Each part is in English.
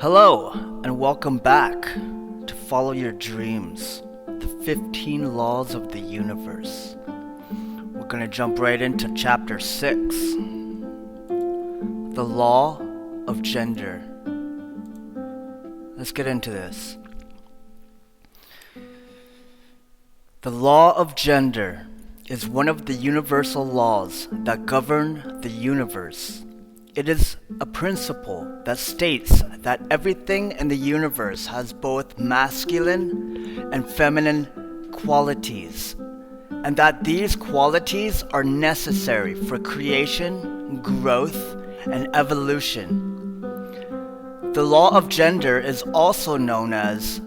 Hello, and welcome back to Follow Your Dreams, the 15 Laws of the Universe. We're going to jump right into Chapter 6, the Law of Gender. Let's get into this. The law of gender is one of the universal laws that govern the universe. It is a principle that states that everything in the universe has both masculine and feminine qualities, and that these qualities are necessary for creation, growth, and evolution. The law of gender is also known as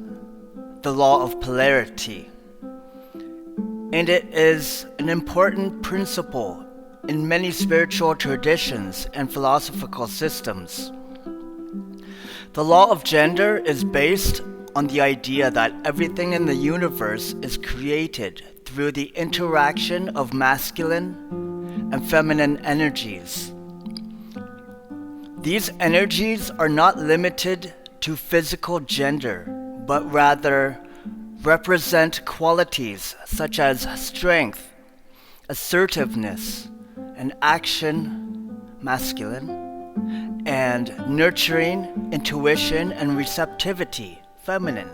the law of polarity, and it is an important principle in many spiritual traditions and philosophical systems. The law of gender is based on the idea that everything in the universe is created through the interaction of masculine and feminine energies. These energies are not limited to physical gender, but rather represent qualities such as strength, assertiveness, and action, masculine, and nurturing, intuition, and receptivity, feminine.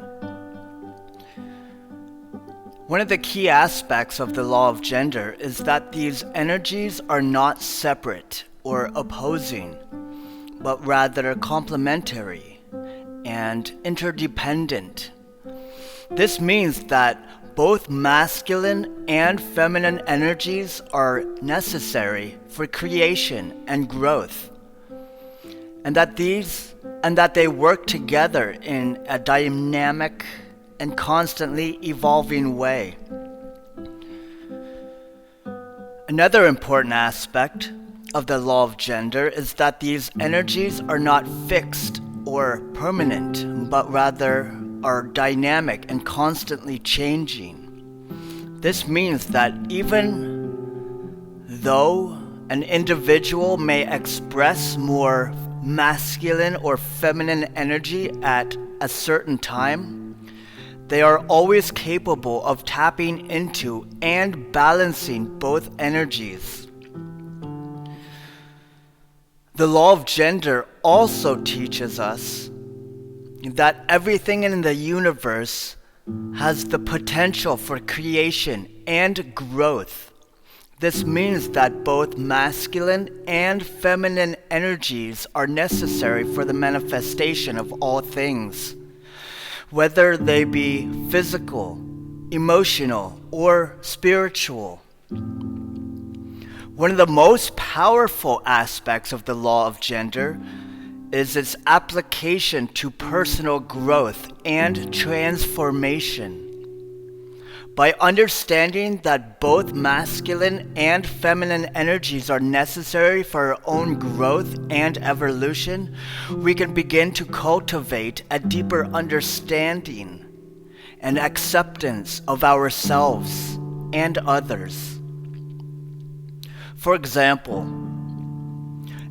One of the key aspects of the law of gender is that these energies are not separate or opposing, but rather complementary and interdependent. This means that both masculine and feminine energies are necessary for creation and growth, and that they work together in a dynamic and constantly evolving way. Another important aspect of the law of gender is that these energies are not fixed or permanent, but rather are dynamic and constantly changing. This means that even though an individual may express more masculine or feminine energy at a certain time, they are always capable of tapping into and balancing both energies. The law of gender also teaches us that everything in the universe has the potential for creation and growth. This means that both masculine and feminine energies are necessary for the manifestation of all things, whether they be physical, emotional, or spiritual. One of the most powerful aspects of the law of gender is its application to personal growth and transformation. By understanding that both masculine and feminine energies are necessary for our own growth and evolution, we can begin to cultivate a deeper understanding and acceptance of ourselves and others. For example,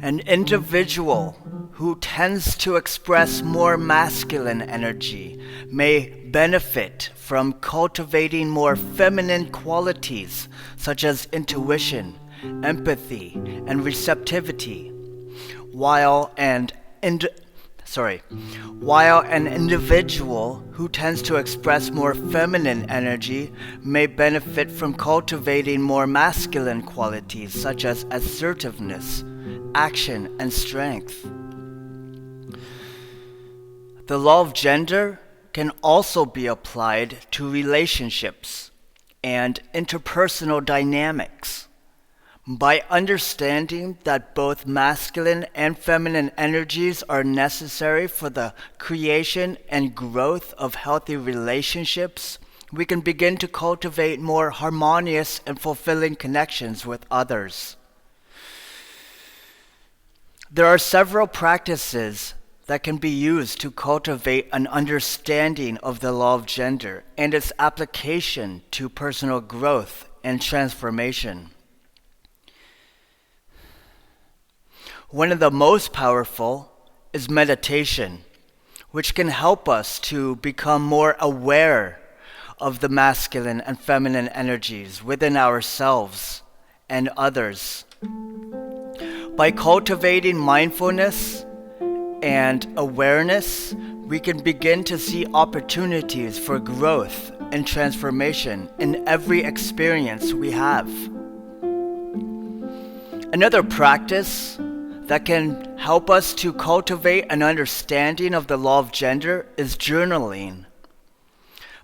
an individual who tends to express more masculine energy may benefit from cultivating more feminine qualities such as intuition, empathy, and receptivity, while an individual who tends to express more feminine energy may benefit from cultivating more masculine qualities such as assertiveness, action, and strength. The law of gender can also be applied to relationships and interpersonal dynamics. By understanding that both masculine and feminine energies are necessary for the creation and growth of healthy relationships, we can begin to cultivate more harmonious and fulfilling connections with others. There are several practices that can be used to cultivate an understanding of the law of gender and its application to personal growth and transformation. One of the most powerful is meditation. which can help us to become more aware of the masculine and feminine energies within ourselves and others. By cultivating mindfulness and awareness, we can begin to see opportunities for growth and transformation in every experience we have. Another practice that can help us to cultivate an understanding of the law of gender is journaling.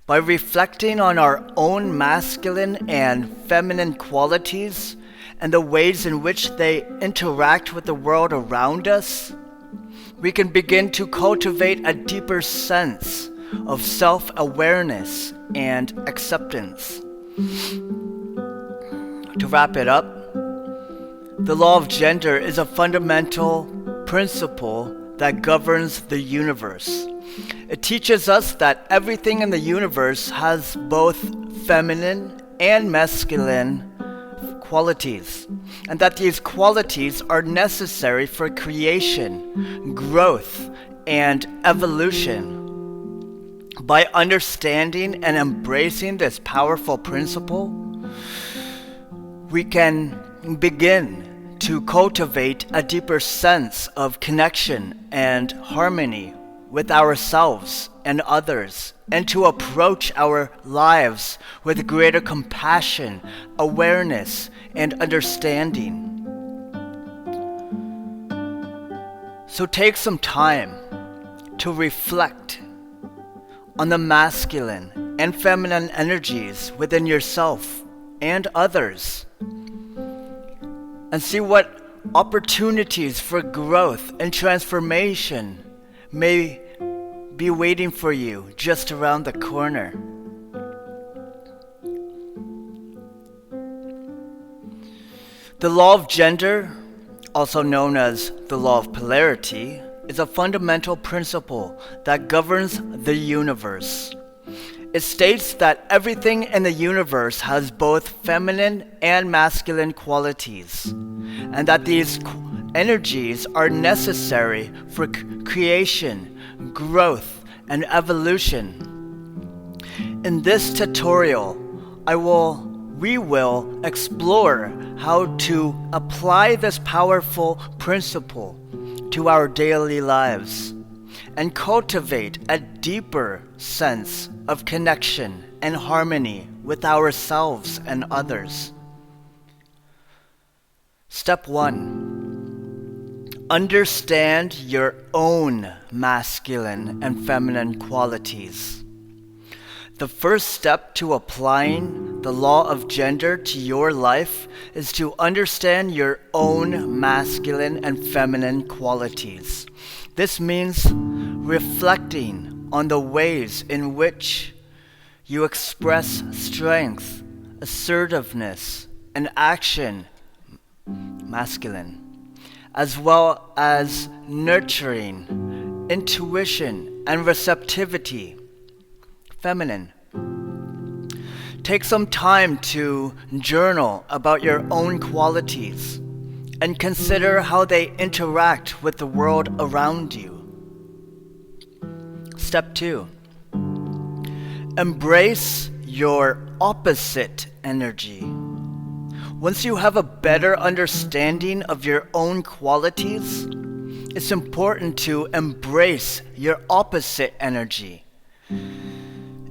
By reflecting on our own masculine and feminine qualities and the ways in which they interact with the world around us, we can begin to cultivate a deeper sense of self-awareness and acceptance. To wrap it up, the law of gender is a fundamental principle that governs the universe. It teaches us that everything in the universe has both feminine and masculine qualities, and that these qualities are necessary for creation, growth, and evolution. By understanding and embracing this powerful principle, we can begin to cultivate a deeper sense of connection and harmony with ourselves and others, and to approach our lives with greater compassion, awareness, and understanding. So take some time to reflect on the masculine and feminine energies within yourself and others, and see what opportunities for growth and transformation may be waiting for you just around the corner. The law of gender, also known as the law of polarity, is a fundamental principle that governs the universe. It states that everything in the universe has both feminine and masculine qualities, and that these energies are necessary for creation, growth, and evolution. In this tutorial, we will explore how to apply this powerful principle to our daily lives and cultivate a deeper sense of connection and harmony with ourselves and others. Step 1. Understand your own masculine and feminine qualities. The first step to applying the law of gender to your life is to understand your own masculine and feminine qualities. This means reflecting on the ways in which you express strength, assertiveness, and action, masculine, as well as nurturing, intuition, and receptivity, feminine. Take some time to journal about your own qualities and consider how they interact with the world around you. Step 2. Embrace your opposite energy. Once you have a better understanding of your own qualities, it's important to embrace your opposite energy.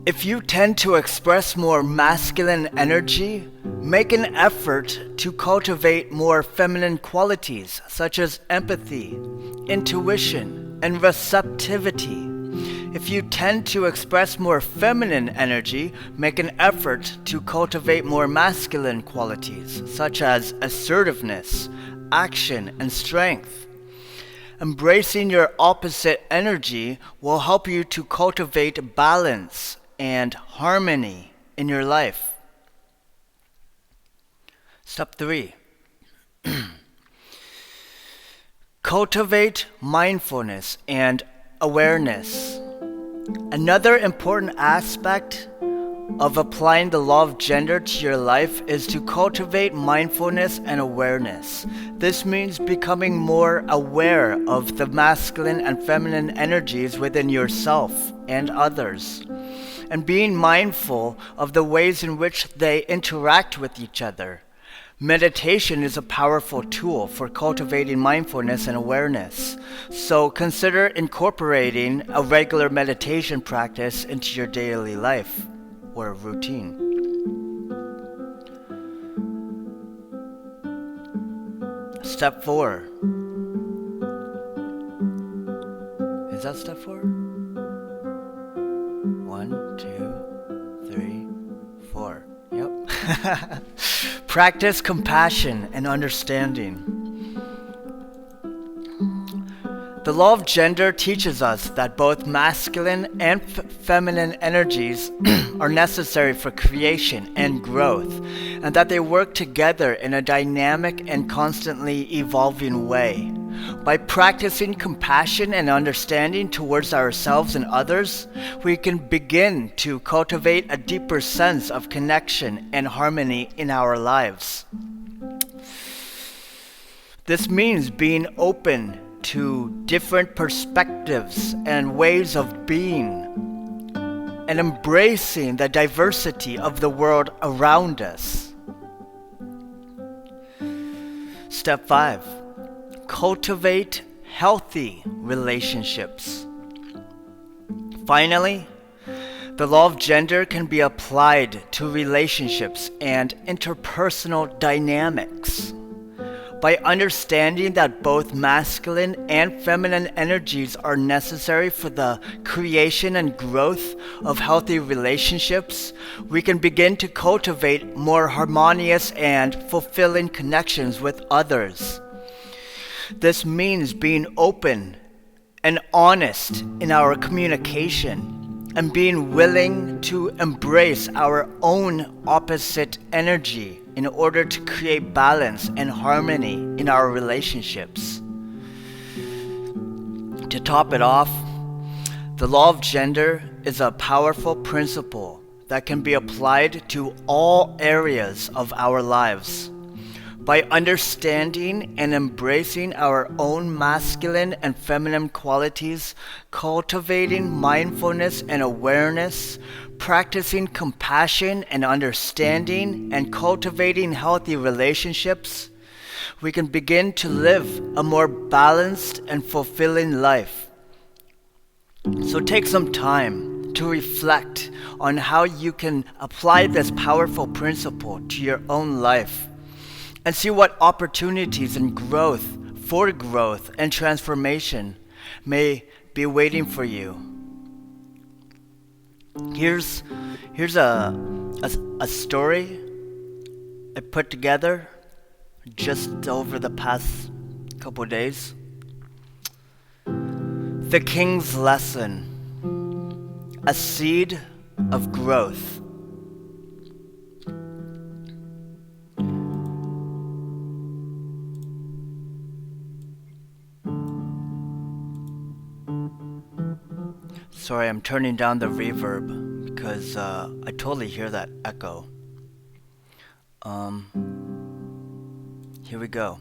If you tend to express more masculine energy, make an effort to cultivate more feminine qualities such as empathy, intuition, and receptivity. If you tend to express more feminine energy, make an effort to cultivate more masculine qualities such as assertiveness, action, and strength. Embracing your opposite energy will help you to cultivate balance and harmony in your life. Step 3. Cultivate mindfulness and awareness. Another important aspect of applying the law of gender to your life is to cultivate mindfulness and awareness. This means becoming more aware of the masculine and feminine energies within yourself and others, and being mindful of the ways in which they interact with each other. Meditation is a powerful tool for cultivating mindfulness and awareness, so consider incorporating a regular meditation practice into your daily life or routine. Step 4. Is that step 4? 1, 2, 3, 4. Yep. Practice compassion and understanding. The law of gender teaches us that both masculine and feminine energies are necessary for creation and growth, and that they work together in a dynamic and constantly evolving way. By practicing compassion and understanding towards ourselves and others, we can begin to cultivate a deeper sense of connection and harmony in our lives. This means being open to different perspectives and ways of being, and embracing the diversity of the world around us. Step 5. Cultivate healthy relationships. Finally, the law of gender can be applied to relationships and interpersonal dynamics. By understanding that both masculine and feminine energies are necessary for the creation and growth of healthy relationships, we can begin to cultivate more harmonious and fulfilling connections with others. This means being open and honest in our communication, and being willing to embrace our own opposite energy in order to create balance and harmony in our relationships. To top it off, the law of gender is a powerful principle that can be applied to all areas of our lives. By understanding and embracing our own masculine and feminine qualities, cultivating mindfulness and awareness, practicing compassion and understanding, and cultivating healthy relationships, we can begin to live a more balanced and fulfilling life. So take some time to reflect on how you can apply this powerful principle to your own life, and see what opportunities and growth and transformation may be waiting for you. Here's a story I put together just over the past couple days. The King's Lesson, a seed of growth. Sorry, I'm turning down the reverb because I totally hear that echo. Here we go.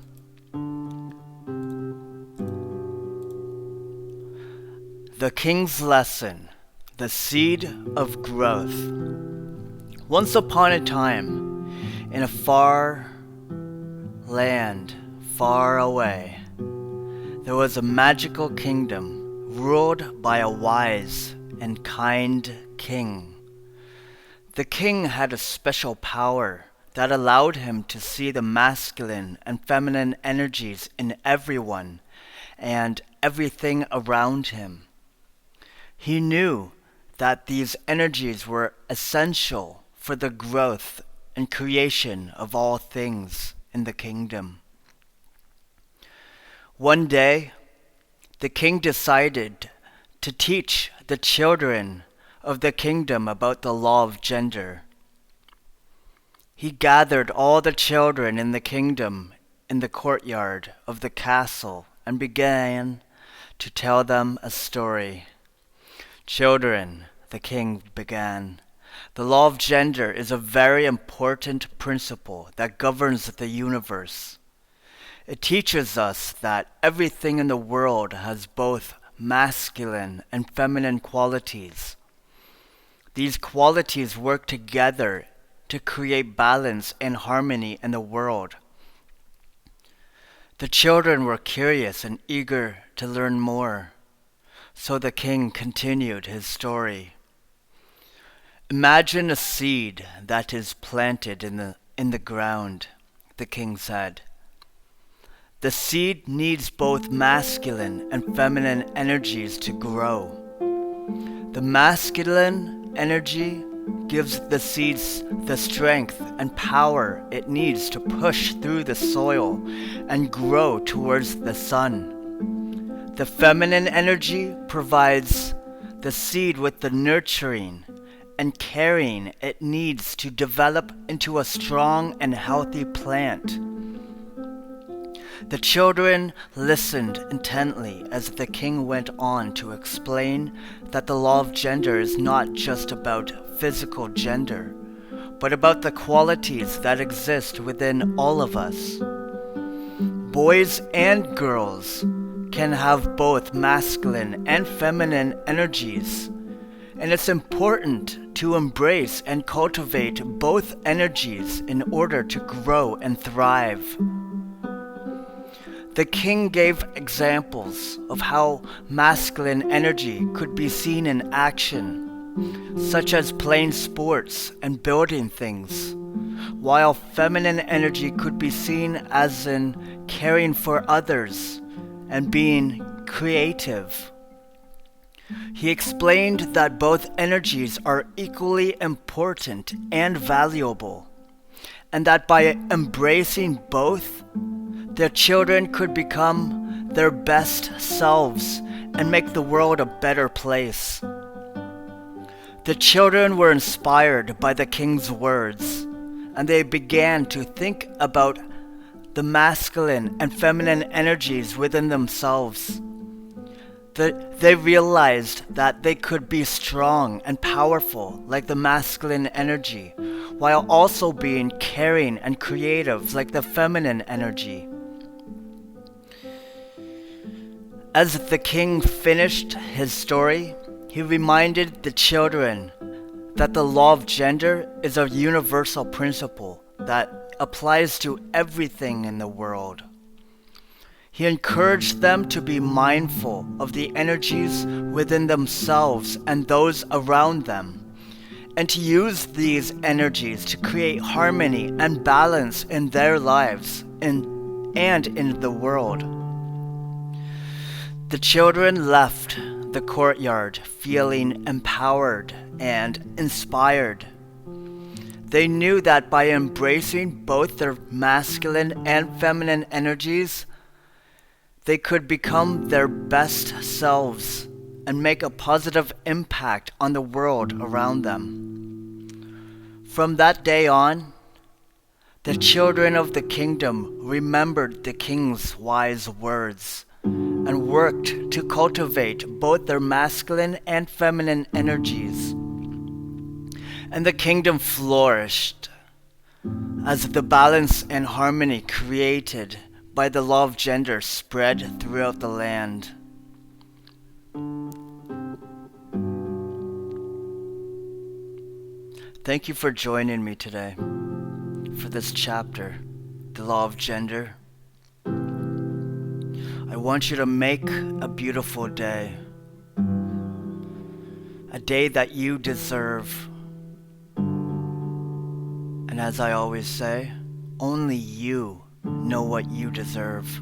The King's Lesson, the seed of growth. Once upon a time, in a far land, far away, there was a magical kingdom ruled by a wise and kind king. The king had a special power that allowed him to see the masculine and feminine energies in everyone and everything around him. He knew that these energies were essential for the growth and creation of all things in the kingdom. One day, the king decided to teach the children of the kingdom about the law of gender. He gathered all the children in the kingdom in the courtyard of the castle and began to tell them a story. "Children," the king began, The law of gender is a very important principle that governs the universe. It teaches us that everything in the world has both masculine and feminine qualities. These qualities work together to create balance and harmony in the world. The children were curious and eager to learn more, so the king continued his story. Imagine a seed that is planted in the ground, the king said. The seed needs both masculine and feminine energies to grow. The masculine energy gives the seeds the strength and power it needs to push through the soil and grow towards the sun. The feminine energy provides the seed with the nurturing and caring it needs to develop into a strong and healthy plant. The children listened intently as the king went on to explain that the law of gender is not just about physical gender, but about the qualities that exist within all of us. Boys and girls can have both masculine and feminine energies, and it's important to embrace and cultivate both energies in order to grow and thrive. The king gave examples of how masculine energy could be seen in action, such as playing sports and building things, while feminine energy could be seen as in caring for others and being creative. He explained that both energies are equally important and valuable, and that by embracing both, their children could become their best selves and make the world a better place. The children were inspired by the king's words, and they began to think about the masculine and feminine energies within themselves. They realized that they could be strong and powerful like the masculine energy, while also being caring and creative like the feminine energy. As the king finished his story, he reminded the children that the law of gender is a universal principle that applies to everything in the world. He encouraged them to be mindful of the energies within themselves and those around them, and to use these energies to create harmony and balance in their lives and in the world. The children left the courtyard feeling empowered and inspired. They knew that by embracing both their masculine and feminine energies, they could become their best selves and make a positive impact on the world around them. From that day on, the children of the kingdom remembered the king's wise words and worked to cultivate both their masculine and feminine energies. And the kingdom flourished as the balance and harmony created by the law of gender spread throughout the land. Thank you for joining me today for this chapter, the law of gender. I want you to make a beautiful day, a day that you deserve. And as I always say, only you know what you deserve.